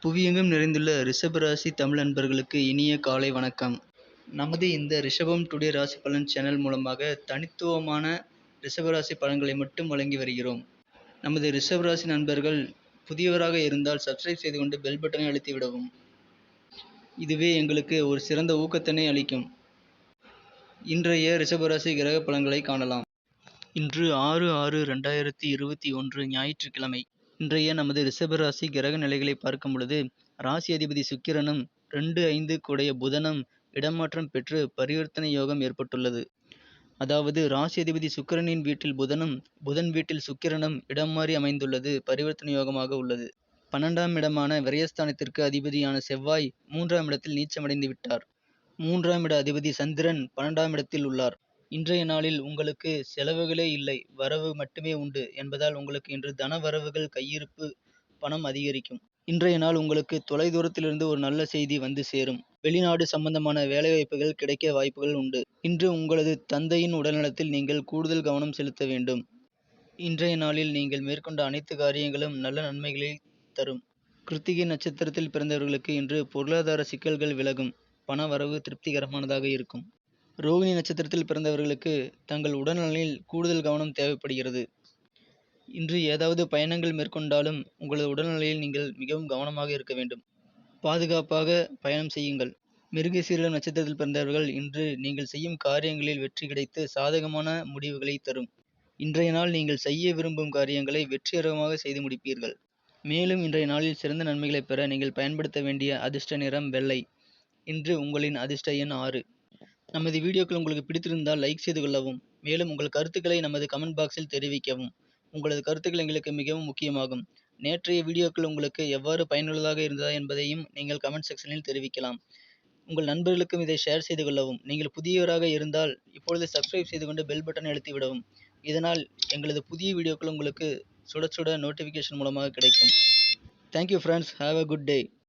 புவியெங்கும் நிறைந்துள்ள ரிஷப ராசி தமிழ் நண்பர்களுக்கு இனிய காலை வணக்கம். நமது இந்த ரிஷபம் டுடே ராசி பலன் சேனல் மூலமாக தனித்துவமான ரிஷபராசி பலன்களை மட்டும் வழங்கி வருகிறோம். நமது ரிஷப ராசி நண்பர்கள் புதியவராக இருந்தால் சப்ஸ்கிரைப் செய்து கொண்டு பெல் பட்டனை அழுத்தி விடவும். இதுவே எங்களுக்கு ஒரு சிறந்த ஊக்கத்தினை அளிக்கும். இன்றைய ரிஷபராசி கிரக பலன்களை காணலாம். இன்று 6/6/2021 ஞாயிற்றுக்கிழமை. இன்றைய நமது ரிஷபராசி கிரக நிலைகளை பார்க்கும் பொழுது, ராசி அதிபதி சுக்கிரனும் 2-5 கூடைய புதனும் இடமாற்றம் பெற்று பரிவர்த்தனை யோகம் ஏற்பட்டுள்ளது. அதாவது ராசி அதிபதி சுக்கிரனின் வீட்டில் புதனும் புதன் வீட்டில் சுக்கிரனும் இடம் மாறி அமைந்துள்ளது பரிவர்த்தனை யோகமாக உள்ளது. 12ஆம் இடமான விரயஸ்தானத்திற்கு அதிபதியான செவ்வாய் 3ஆம் இடத்தில் நீச்சமடைந்து விட்டார். 3ஆம் இட அதிபதி சந்திரன் 12ஆம் இடத்தில் உள்ளார். இன்றைய நாளில் உங்களுக்கு செலவுகளே இல்லை, வரவு மட்டுமே உண்டு என்பதால் உங்களுக்கு இன்று தன வரவுகள், கையிருப்பு பணம் அதிகரிக்கும். இன்றைய நாள் உங்களுக்கு தொலைதூரத்திலிருந்து ஒரு நல்ல செய்தி வந்து சேரும். வெளிநாடு சம்பந்தமான வேலைவாய்ப்புகள் கிடைக்க வாய்ப்புகள் உண்டு. இன்று உங்களது தந்தையின் உடல்நலத்தில் நீங்கள் கூடுதல் கவனம் செலுத்த வேண்டும். இன்றைய நாளில் நீங்கள் மேற்கொண்ட அனைத்து காரியங்களும் நல்ல நன்மைகளை தரும். கிருத்திகை நட்சத்திரத்தில் பிறந்தவர்களுக்கு இன்று பொருளாதார சிக்கல்கள் விலகும். பண வரவு திருப்திகரமானதாக இருக்கும். ரோகிணி நட்சத்திரத்தில் பிறந்தவர்களுக்கு தங்கள் உடல்நலனில் கூடுதல் கவனம் தேவைப்படுகிறது. இன்று ஏதாவது பயணங்கள் மேற்கொண்டாலும் உங்களது உடல்நிலையில் நீங்கள் மிகவும் கவனமாக இருக்க வேண்டும். பாதுகாப்பாக பயணம் செய்யுங்கள். மிருகசீரிடம் நட்சத்திரத்தில் பிறந்தவர்கள் இன்று நீங்கள் செய்யும் காரியங்களில் வெற்றி கிடைத்து சாதகமான முடிவுகளை தரும். இன்றைய நாள் நீங்கள் செய்ய விரும்பும் காரியங்களை வெற்றிகரமாக செய்து முடிப்பீர்கள். மேலும் இன்றைய நாளில் சிறந்த நன்மைகளை பெற நீங்கள் பயன்படுத்த வேண்டிய அதிர்ஷ்ட நிறம் வெள்ளை. இன்று உங்களின் அதிர்ஷ்ட எண் 6. நமது வீடியோக்கள் உங்களுக்கு பிடித்திருந்தால் லைக் செய்து கொள்ளவும். மேலும் உங்கள் கருத்துக்களை நமது கமெண்ட் பாக்ஸில் தெரிவிக்கவும். உங்களது கருத்துக்கள் எங்களுக்கு மிகவும் முக்கியமாகும். நேற்றைய வீடியோக்கள் உங்களுக்கு எவ்வாறு பயனுள்ளதாக இருந்ததா என்பதையும் நீங்கள் கமெண்ட் செக்ஷனில் தெரிவிக்கலாம். உங்கள் நண்பர்களுக்கும் இதை ஷேர் செய்து கொள்ளவும். நீங்கள் புதியவராக இருந்தால் இப்பொழுது சப்ஸ்கிரைப் செய்து கொண்டு பெல் பட்டனை அழுத்தி விடவும். இதனால் எங்களது புதிய வீடியோக்கள் உங்களுக்கு சுட சுட நோட்டிஃபிகேஷன் மூலமாக கிடைக்கும். Thank you friends. Have a good day.